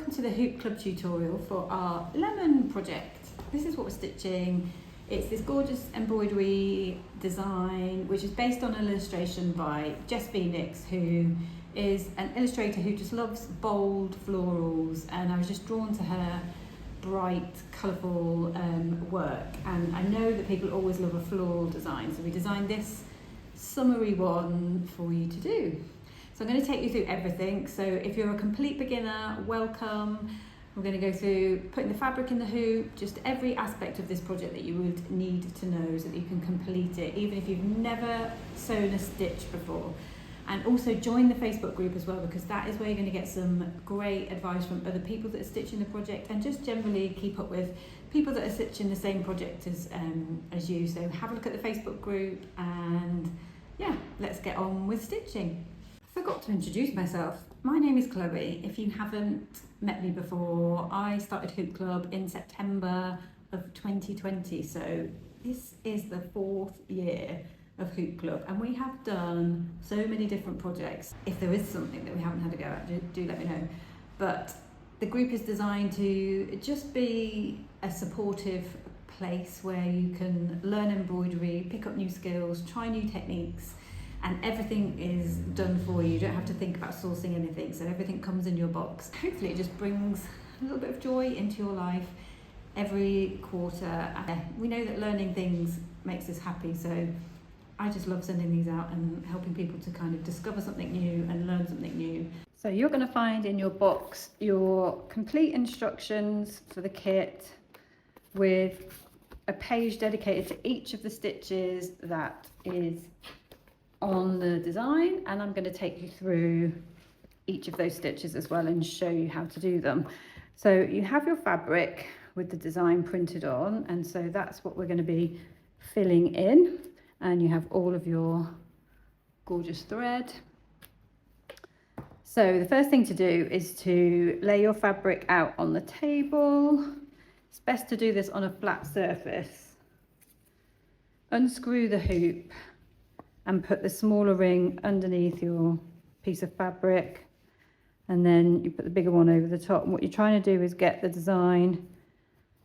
welcome to the Hoop Club tutorial for our lemon project. This is what we're stitching. It's this gorgeous embroidery design which is based on an illustration by Jess Phoenix, who is an illustrator who just loves bold florals, and I was just drawn to her bright, colourful work, and I know that people always love a floral design, so we designed this summery one for you to do. So I'm going to take you through everything. So if you're a complete beginner, welcome. We're going to go through putting the fabric in the hoop, just every aspect of this project that you would need to know so that you can complete it, even if you've never sewn a stitch before. And also join the Facebook group as well, because that is where you're going to get some great advice from other people that are stitching the project, and just generally keep up with people that are stitching the same project as you. So have a look at the Facebook group, and yeah, let's get on with stitching. I forgot to introduce myself. My name is Chloe. If you haven't met me before, I started Hoop Club in September of 2020. So this is the 4th year of Hoop Club, and we have done so many different projects. If there is something that we haven't had a go at, do let me know. But the group is designed to just be a supportive place where you can learn embroidery, pick up new skills, try new techniques, and everything is done for you. You don't have to think about sourcing anything, so everything comes in your box. Hopefully it just brings a little bit of joy into your life every quarter. We know that learning things makes us happy, so I just love sending these out and helping people to kind of discover something new and learn something new. So you're going to find in your box your complete instructions for the kit with a page dedicated to each of the stitches that is on the design, and I'm going to take you through each of those stitches as well and show you how to do them. So you have your fabric with the design printed on, and so that's what we're going to be filling in, and you have all of your gorgeous thread. So the first thing to do is to lay your fabric out on the table. It's best to do this on a flat surface. Unscrew the hoop and put the smaller ring underneath your piece of fabric, and then you put the bigger one over the top. And what you're trying to do is get the design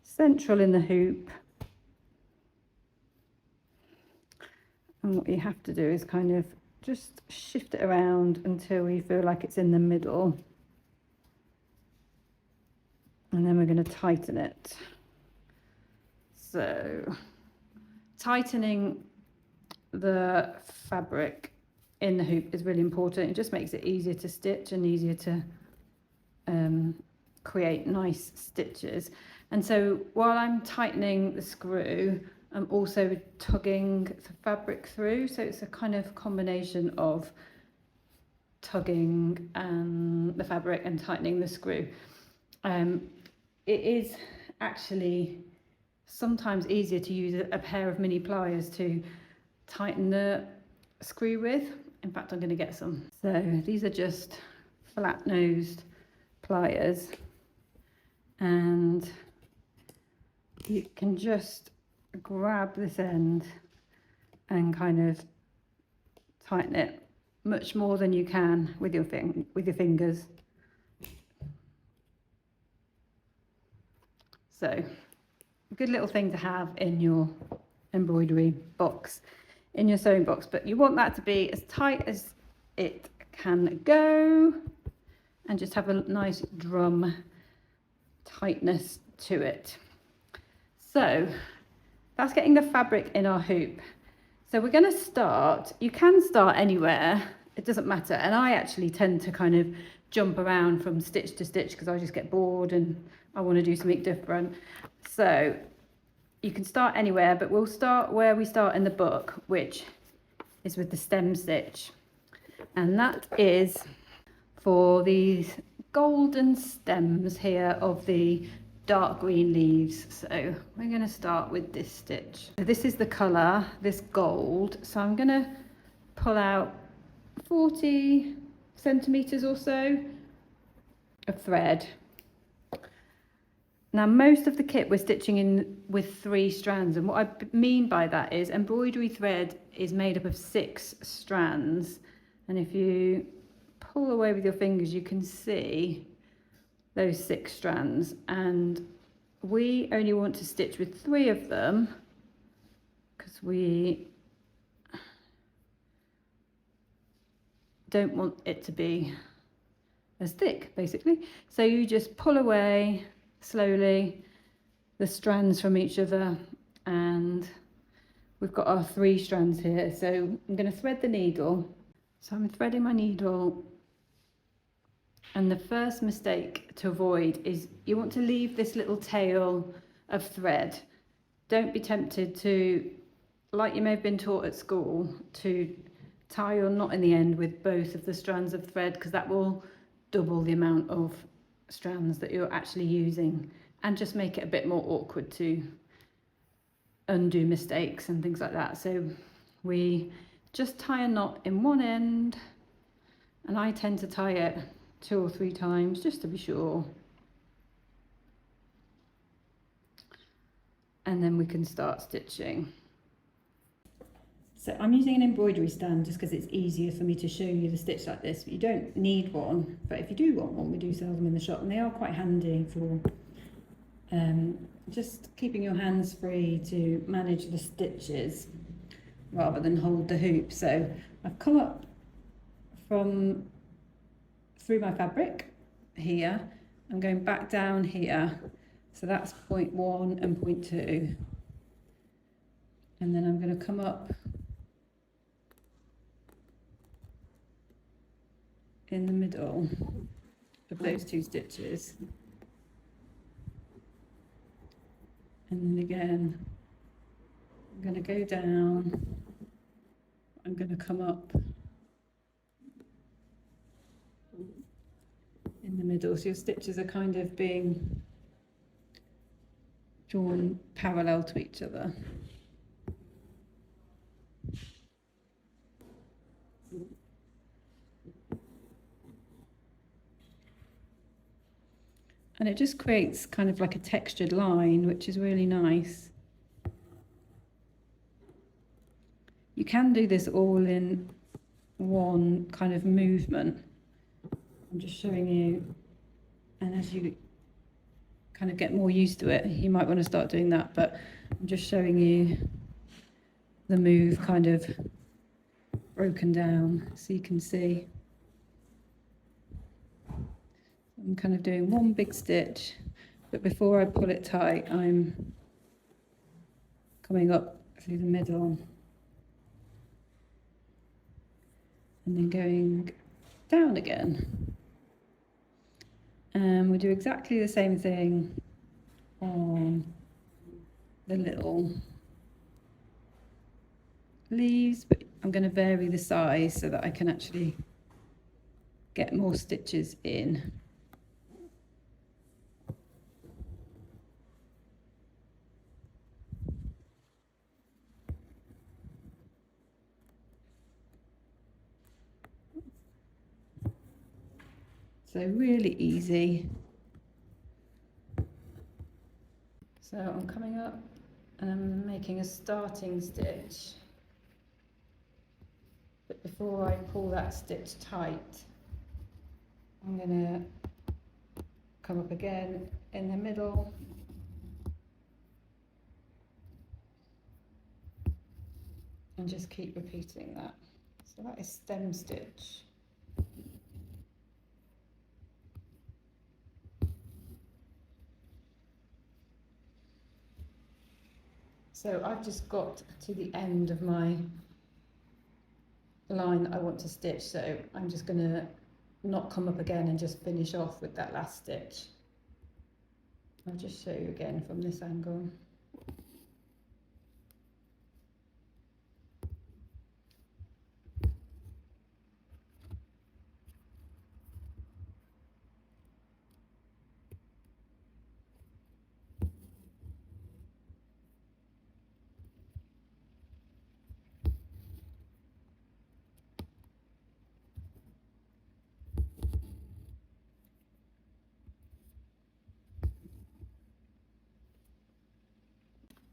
central in the hoop, and what you have to do is kind of just shift it around until you feel like it's in the middle, and then we're going to tighten it. So tightening the fabric in the hoop is really important. It just makes it easier to stitch and easier to create nice stitches. And so while I'm tightening the screw, I'm also tugging the fabric through, so it's a kind of combination of tugging the fabric and tightening the screw. It is actually sometimes easier to use a pair of mini pliers to tighten the screw with. In fact, I'm going to get some. So these are just flat nosed pliers, and you can just grab this end and kind of tighten it much more than you can with your fingers. So a good little thing to have in your embroidery box, in your sewing box, but you want that to be as tight as it can go and just have a nice drum tightness to it. So that's getting the fabric in our hoop. So we're going to start, you can start anywhere, it doesn't matter, and I actually tend to kind of jump around from stitch to stitch because I just get bored and I want to do something different. So you can start anywhere, but we'll start where we start in the book, which is with the stem stitch, and that is for these golden stems here of the dark green leaves. So we're going to start with this stitch. So this is the colour, this gold, so I'm going to pull out 40 centimetres or so of thread. Now most of the kit we're stitching in with 3 strands, and what I mean by that is embroidery thread is made up of 6 strands, and if you pull away with your fingers you can see those 6 strands, and we only want to stitch with 3 of them because we don't want it to be as thick, basically. So you just pull away slowly the strands from each other, and we've got our 3 strands here. So I'm going to thread the needle. So I'm threading my needle, and the first mistake to avoid is you want to leave this little tail of thread. Don't be tempted to, like you may have been taught at school, to tie your knot in the end with both of the strands of thread, because that will double the amount of strands that you're actually using and just make it a bit more awkward to undo mistakes and things like that. So we just tie a knot in one end, and I tend to tie it 2 or 3 times just to be sure, and then we can start stitching. So I'm using an embroidery stand just because it's easier for me to show you the stitch like this. You don't need one, but if you do want one, we do sell them in the shop, and they are quite handy for just keeping your hands free to manage the stitches rather than hold the hoop. So I've come up from through my fabric here, I'm going back down here, so that's point 1 and point 2, and then I'm going to come up in the middle of those 2 stitches, and then again I'm going to go down, I'm going to come up in the middle, so your stitches are kind of being drawn parallel to each other. And it just creates kind of like a textured line, which is really nice. You can do this all in one kind of movement. I'm just showing you, and as you kind of get more used to it, you might want to start doing that, but I'm just showing you the move kind of broken down so you can see. I'm kind of doing one big stitch, but before I pull it tight, I'm coming up through the middle and then going down again. And we do exactly the same thing on the little leaves, but I'm going to vary the size so that I can actually get more stitches in. So really easy. So I'm coming up and I'm making a starting stitch. But before I pull that stitch tight, I'm going to come up again in the middle. And just keep repeating that. So that is stem stitch. So I've just got to the end of my line that I want to stitch, so I'm just going to not come up again and just finish off with that last stitch. I'll just show you again from this angle.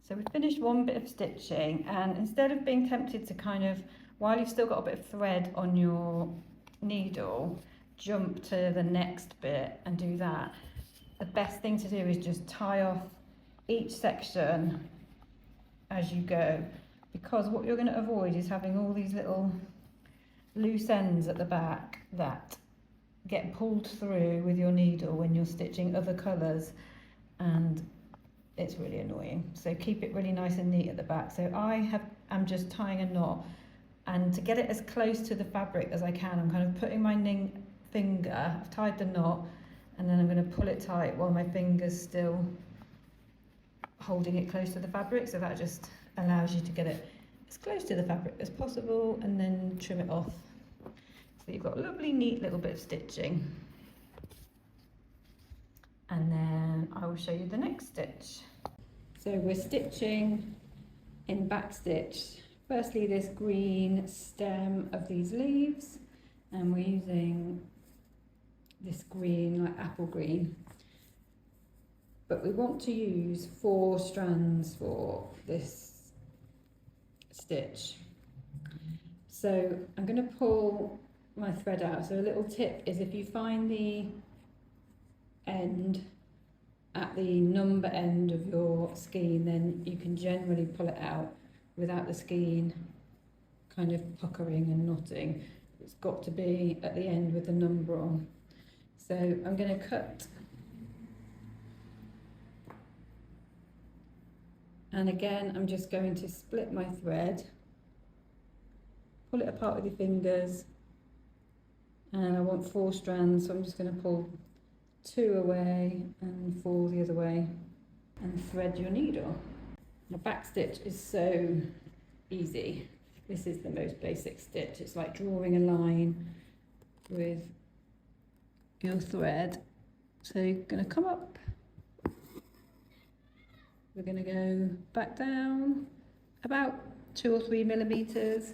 So we've finished one bit of stitching, and instead of being tempted to kind of, while you've still got a bit of thread on your needle, jump to the next bit and do that, the best thing to do is just tie off each section as you go, because what you're going to avoid is having all these little loose ends at the back that get pulled through with your needle when you're stitching other colours, and it's really annoying. So keep it really nice and neat at the back. So I'm just tying a knot, and to get it as close to the fabric as I can, I'm kind of putting my finger, I've tied the knot, and then I'm going to pull it tight while my finger's still holding it close to the fabric, so that just allows you to get it as close to the fabric as possible and then trim it off. So you've got a lovely neat little bit of stitching. And then I will show you the next stitch. So we're stitching in back stitch. Firstly, this green stem of these leaves, and we're using this green, like apple green. But we want to use 4 strands for this stitch. So I'm going to pull my thread out. So a little tip is, if you find the end at the number end of your skein, then you can generally pull it out without the skein kind of puckering and knotting. It's got to be at the end with the number on. So I'm going to cut, and again I'm just going to split my thread, pull it apart with your fingers, and I want 4 strands, so I'm just going to pull 2 away and 4 the other way and thread your needle. The back stitch is so easy. This is the most basic stitch. It's like drawing a line with your thread. So you're going to come up, we're going to go back down about 2 or 3 millimeters,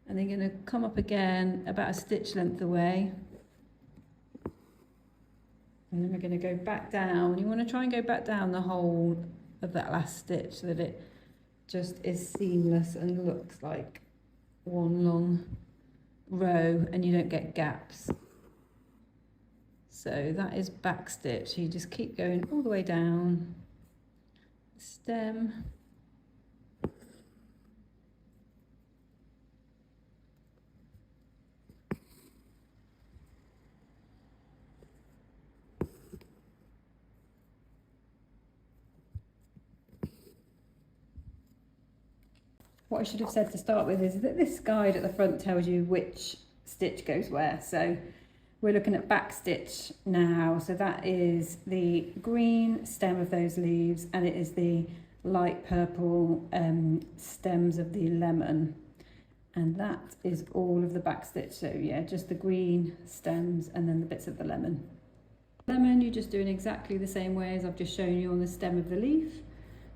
and then going to come up again about a stitch length away, and then we're going to go back down. You want to try and go back down the whole of that last stitch so that it just is seamless and looks like one long row and you don't get gaps. So that is back stitch. You just keep going all the way down the stem. What I should have said to start with is that this guide at the front tells you which stitch goes where. So we're looking at back stitch now. So that is the green stem of those leaves, and it is the light purple stems of the lemon. And that is all of the back stitch. So yeah, just the green stems and then the bits of the lemon. Lemon, you're just doing exactly the same way as I've just shown you on the stem of the leaf.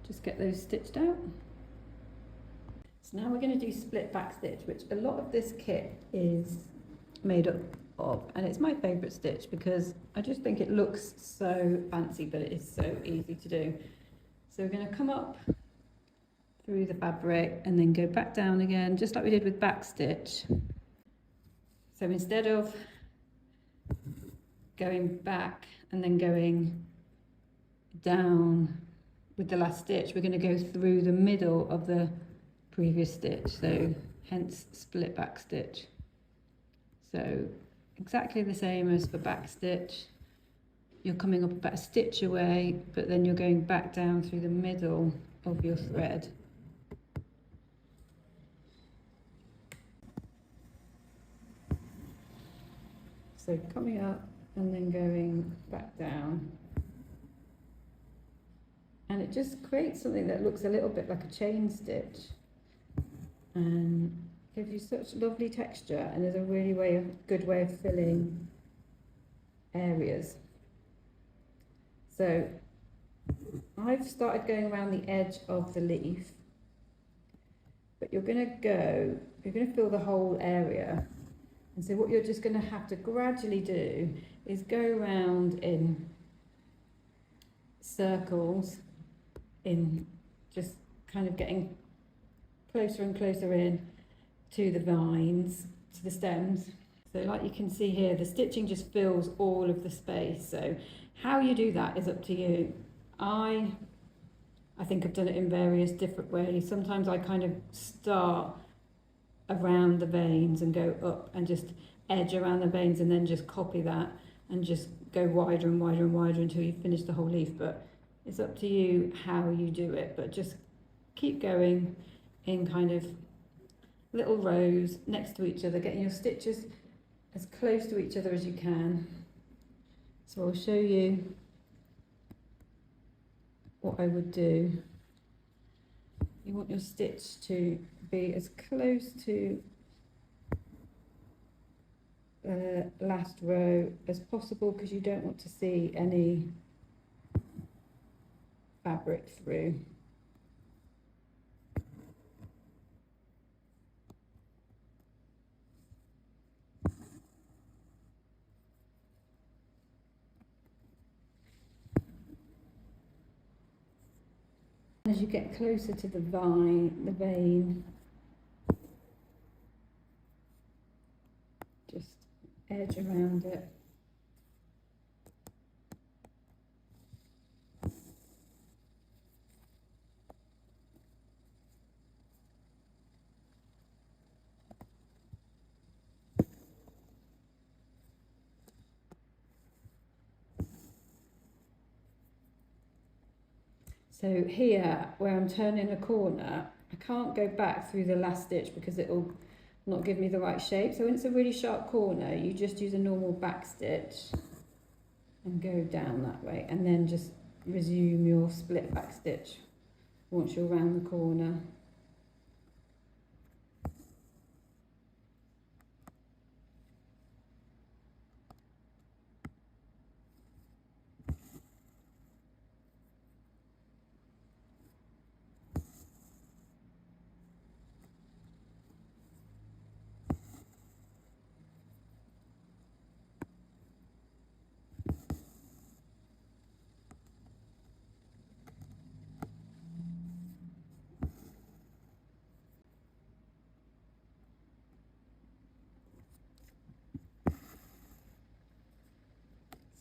Just get those stitched out. So now we're going to do split back stitch, which a lot of this kit is made up of, and it's my favourite stitch because I just think it looks so fancy, but it is so easy to do. So we're going to come up through the fabric and then go back down again, just like we did with back stitch. So instead of going back and then going down with the last stitch, we're going to go through the middle of the previous stitch, so hence split back stitch. So exactly the same as for back stitch. You're coming up about a stitch away, but then you're going back down through the middle of your thread. So coming up and then going back down. And it just creates something that looks a little bit like a chain stitch and gives you such lovely texture, and is a really good way of filling areas. So I've started going around the edge of the leaf, but you're going to fill the whole area. And so what you're just going to have to gradually do is go around in circles, in just kind of getting closer and closer in to the vines, to the stems. So like you can see here, the stitching just fills all of the space. So how you do that is up to you. I think I've done it in various different ways. Sometimes I kind of start around the veins and go up and just edge around the veins and then just copy that and just go wider and wider and wider until you finish the whole leaf. But it's up to you how you do it, but just keep going in kind of little rows next to each other, getting your stitches as close to each other as you can. So I'll show you what I would do. You want your stitch to be as close to the last row as possible, because you don't want to see any fabric through. As you get closer to the vein, just edge around it. So here, where I'm turning a corner, I can't go back through the last stitch because it'll not give me the right shape. So when it's a really sharp corner, you just use a normal back stitch and go down that way, and then just resume your split back stitch once you're around the corner.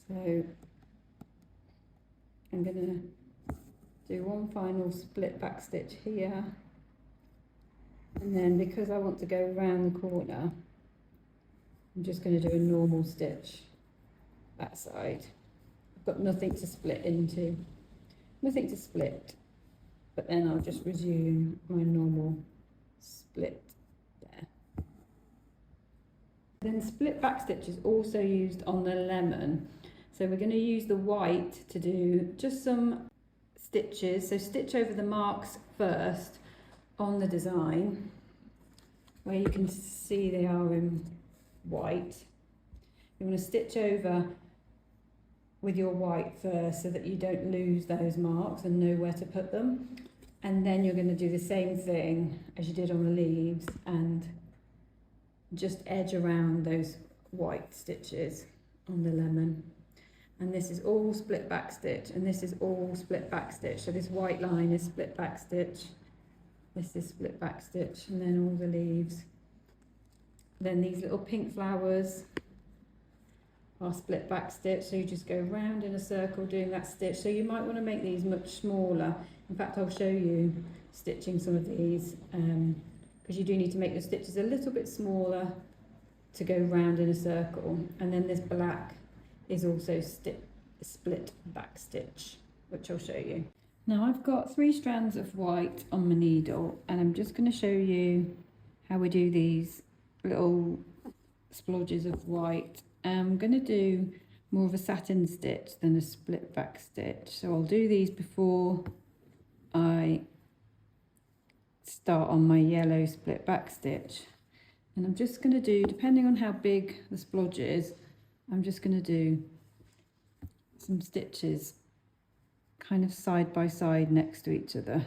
So I'm going to do one final split back stitch here, and then because I want to go around the corner, I'm just going to do a normal stitch that side. I've got nothing to split into, nothing to split, but then I'll just resume my normal split there. Then split back stitch is also used on the lemon. So we're going to use the white to do just some stitches. So stitch over the marks first on the design, where you can see they are in white. You want to stitch over with your white first so that you don't lose those marks and know where to put them. And then you're going to do the same thing as you did on the leaves and just edge around those white stitches on the lemon. And this is all split back stitch, and this is all split back stitch. So this white line is split back stitch, this is split back stitch, and then all the leaves. Then these little pink flowers are split back stitch, so you just go round in a circle doing that stitch. So you might want to make these much smaller. In fact, I'll show you stitching some of these, because you do need to make your stitches a little bit smaller to go round in a circle. And then this black is also split back stitch, which I'll show you. Now I've got 3 strands of white on my needle, and I'm just going to show you how we do these little splodges of white. I'm going to do more of a satin stitch than a split back stitch, so I'll do these before I start on my yellow split back stitch. And I'm just going to do, depending on how big the splodge is, I'm just going to do some stitches kind of side by side next to each other.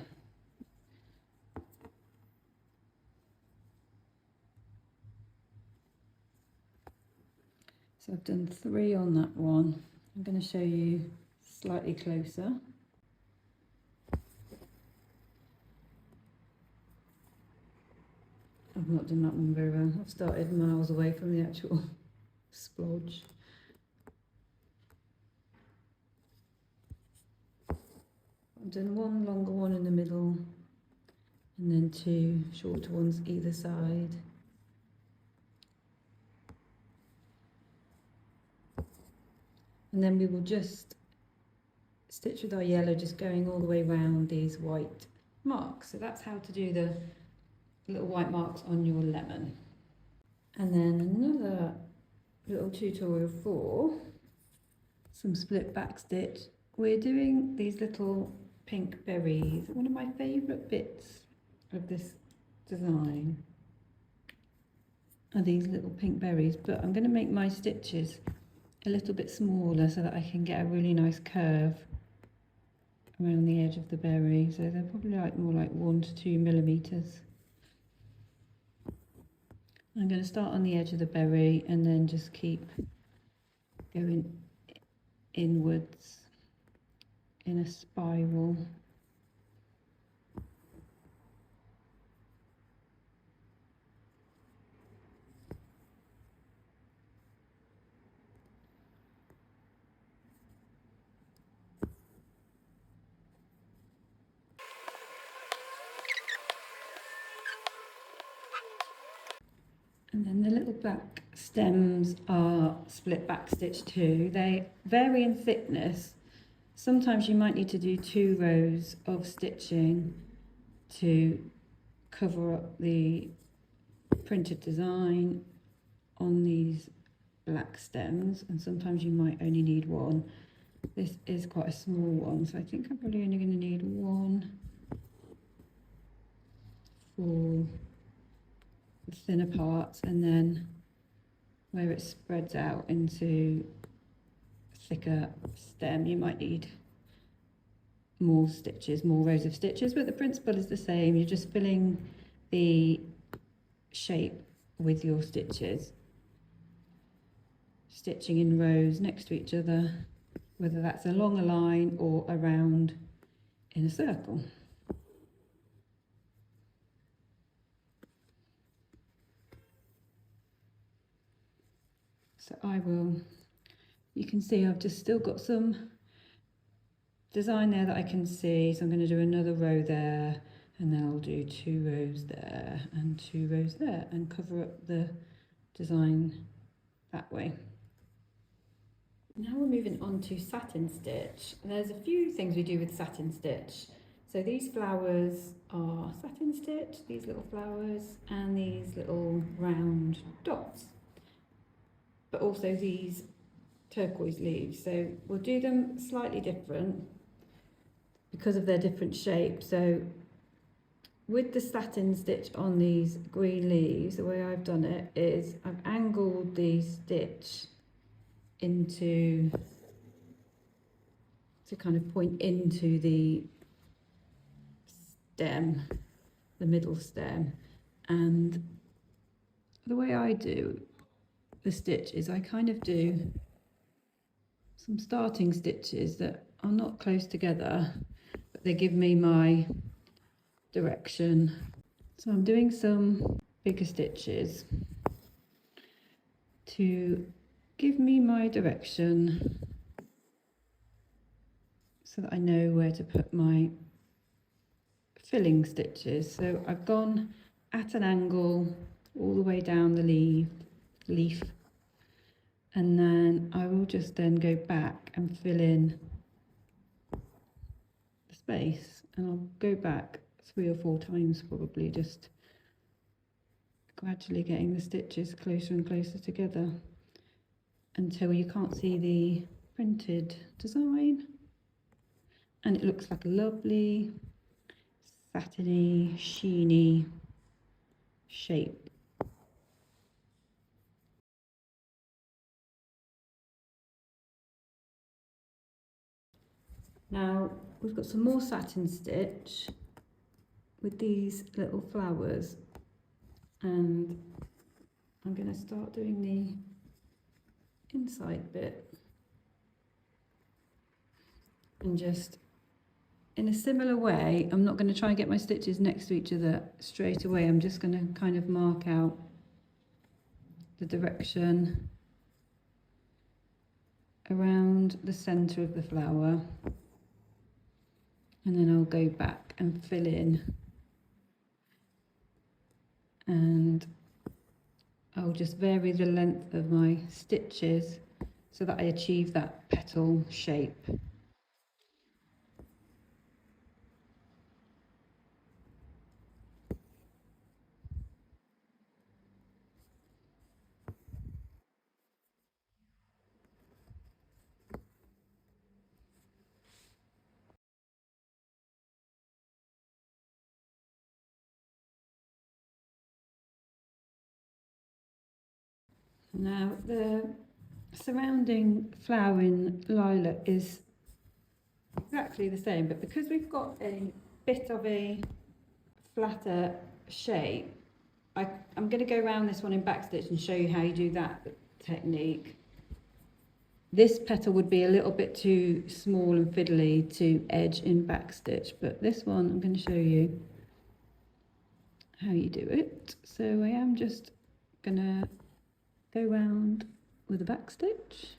So I've done 3 on that one. I'm going to show you slightly closer. I've not done that one very well. I've started miles away from the actual splodge. I've done one longer one in the middle and then two shorter ones either side. And then we will just stitch with our yellow, just going all the way around these white marks. So that's how to do the little white marks on your lemon. And then another little tutorial for some split back stitch. We're doing these little pink berries. One of my favourite bits of this design are these little pink berries, but I'm going to make my stitches a little bit smaller so that I can get a really nice curve around the edge of the berry. So they're probably like more like 1 to 2 millimeters. I'm going to start on the edge of the berry and then just keep going inwards in a spiral. And then the little back stems are split back stitch too. They vary in thickness. Sometimes you might need to do 2 rows of stitching to cover up the printed design on these black stems, and sometimes you might only need 1. This is quite a small one, so I think I'm probably only going to need 1 for the thinner parts, and then where it spreads out into a thicker stem you might need more stitches, more rows of stitches, but the principle is the same. You're just filling the shape with your stitches, stitching in rows next to each other, whether that's along a line or around in a circle. So you can see I've just still got some design there that I can see, so I'm going to do another row there, and then I'll do 2 rows there and 2 rows there and cover up the design that way. Now we're moving on to satin stitch. There's a few things we do with satin stitch. So these flowers are satin stitch, these little flowers, and these little round dots, but also these turquoise leaves. So we'll do them slightly different because of their different shape. So with the satin stitch on these green leaves, the way I've done it is I've angled the stitch into to kind of point into the stem, the middle stem. And the way I do the stitch is I kind of do some starting stitches that are not close together, but they give me my direction. So I'm doing some bigger stitches to give me my direction so that I know where to put my filling stitches. So I've gone at an angle all the way down the leaf, and then I will just then go back and fill in the space, and I'll go back 3 or 4 times probably, just gradually getting the stitches closer and closer together until you can't see the printed design, and it looks like a lovely satiny, sheeny shape. Now we've got some more satin stitch with these little flowers, and I'm going to start doing the inside bit and just in a similar way, I'm not going to try and get my stitches next to each other straight away. I'm just going to kind of mark out the direction around the centre of the flower, and then I'll go back and fill in, and I'll just vary the length of my stitches so that I achieve that petal shape. Now the surrounding flower in lilac is exactly the same, but because we've got a bit of a flatter shape, I'm going to go around this one in backstitch and show you how you do that technique. This petal would be a little bit too small and fiddly to edge in backstitch, but this one I'm going to show you how you do it. So I am just going to go round with a backstitch.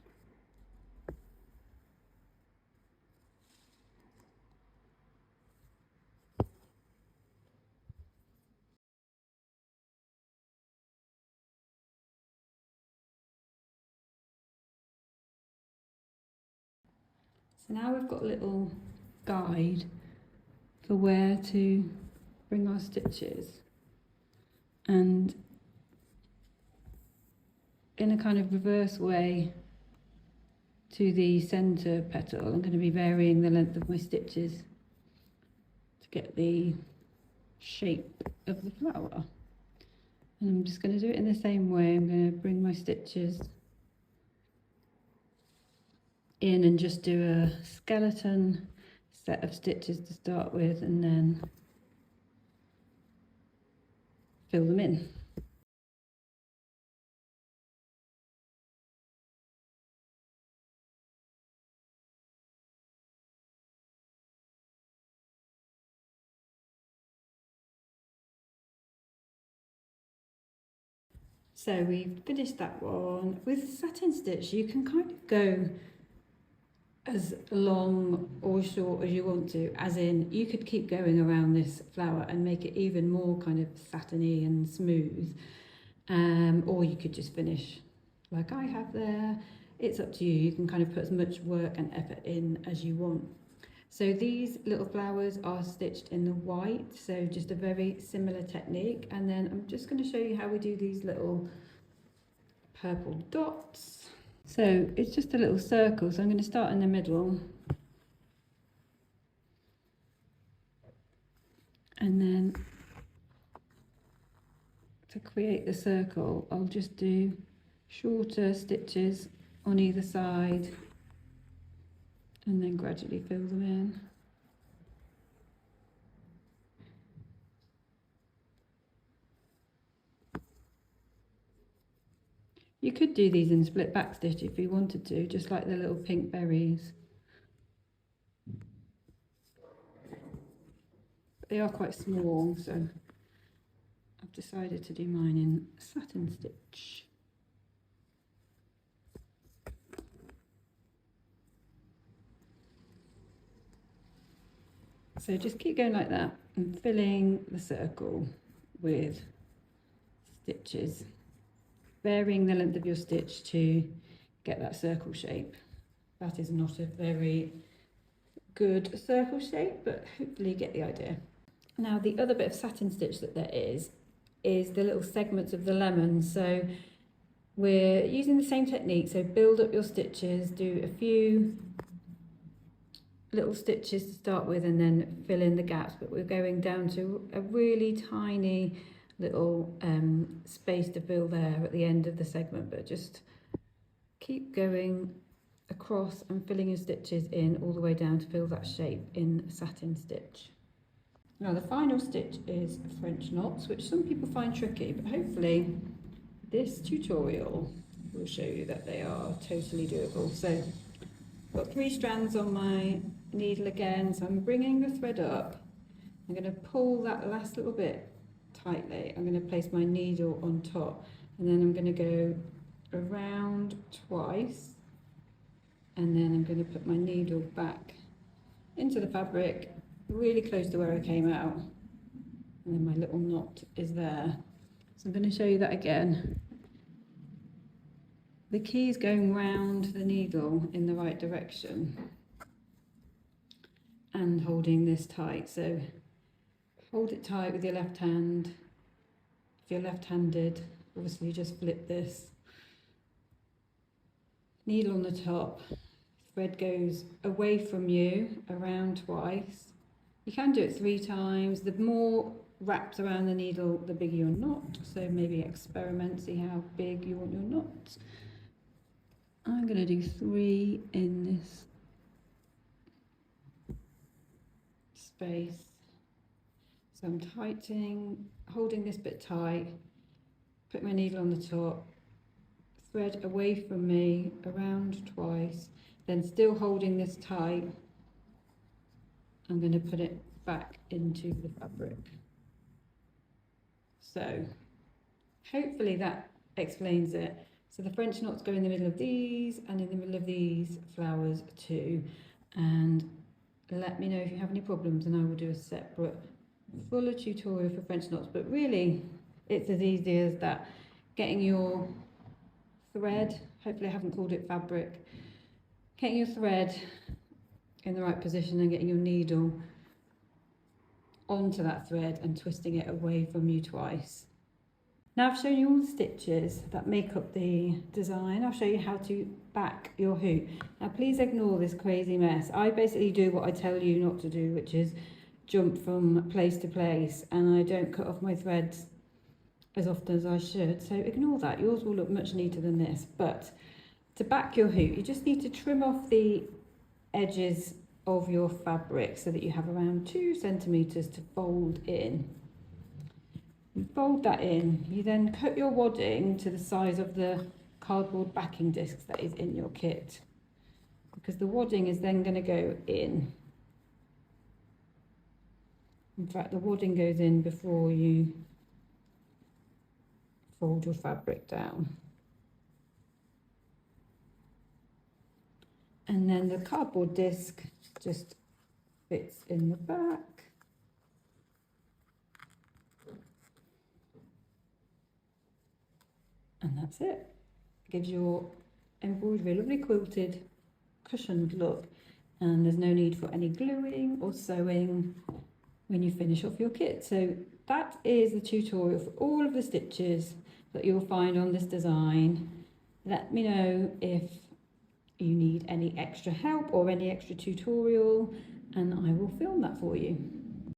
So now we've got a little guide for where to bring our stitches, and in a kind of reverse way to the centre petal, I'm going to be varying the length of my stitches to get the shape of the flower. And I'm just going to do it in the same way. I'm going to bring my stitches in and just do a skeleton set of stitches to start with, and then fill them in. So we've finished that one. With satin stitch, you can kind of go as long or short as you want to, as in you could keep going around this flower and make it even more kind of satiny and smooth, or you could just finish like I have there. It's up to you. You can kind of put as much work and effort in as you want. So these little flowers are stitched in the white, so just a very similar technique. And then I'm just going to show you how we do these little purple dots. So it's just a little circle, so I'm going to start in the middle, and then to create the circle I'll just do shorter stitches on either side and then gradually fill them in. You could do these in split backstitch if you wanted to, just like the little pink berries. They are quite small, so I've decided to do mine in satin stitch. So just keep going like that and filling the circle with stitches, varying the length of your stitch to get that circle shape. That is not a very good circle shape, but hopefully you get the idea. Now the other bit of satin stitch that there is the little segments of the lemon. So we're using the same technique, so build up your stitches, do a few little stitches to start with and then fill in the gaps, but we're going down to a really tiny little space to fill there at the end of the segment, but just keep going across and filling your stitches in all the way down to fill that shape in satin stitch. Now the final stitch is French knots, which some people find tricky, but hopefully this tutorial will show you that they are totally doable. So I've got 3 strands on my needle again, so I'm bringing the thread up. I'm going to pull that last little bit tightly. I'm going to place my needle on top, and then I'm going to go around twice, and then I'm going to put my needle back into the fabric, really close to where I came out, and then my little knot is there. So I'm going to show you that again. The key is going round the needle in the right direction and holding this tight. So hold it tight with your left hand. If you're left-handed, obviously just flip this. Needle on the top, thread goes away from you around twice. You can do it 3 times. The more wraps around the needle, the bigger your knot. So maybe experiment, see how big you want your knot. I'm going to do 3 in this space. So I'm tightening, holding this bit tight, put my needle on the top, thread away from me around twice, then still holding this tight, I'm going to put it back into the fabric. So hopefully that explains it. So the French knots go in the middle of these and in the middle of these flowers too. And let me know if you have any problems and I will do a separate fuller tutorial for French knots. But really it's as easy as that. Getting your thread, hopefully I haven't called it fabric, getting your thread in the right position and getting your needle onto that thread and twisting it away from you twice. Now I've shown you all the stitches that make up the design. I'll show you how to back your hoop. Now please ignore this crazy mess. I basically do what I tell you not to do, which is jump from place to place, and I don't cut off my threads as often as I should, so ignore that. Yours will look much neater than this. But to back your hoop, you just need to trim off the edges of your fabric so that you have around 2 centimeters to fold in. You fold that in, you then cut your wadding to the size of the cardboard backing discs that is in your kit, because the wadding is then going to go in. In fact, the wadding goes in before you fold your fabric down. And then the cardboard disc just fits in the back. And that's it. Gives your embroidery a lovely quilted, cushioned look, and there's no need for any gluing or sewing when you finish off your kit. So that is the tutorial for all of the stitches that you'll find on this design. Let me know if you need any extra help or any extra tutorial, and I will film that for you.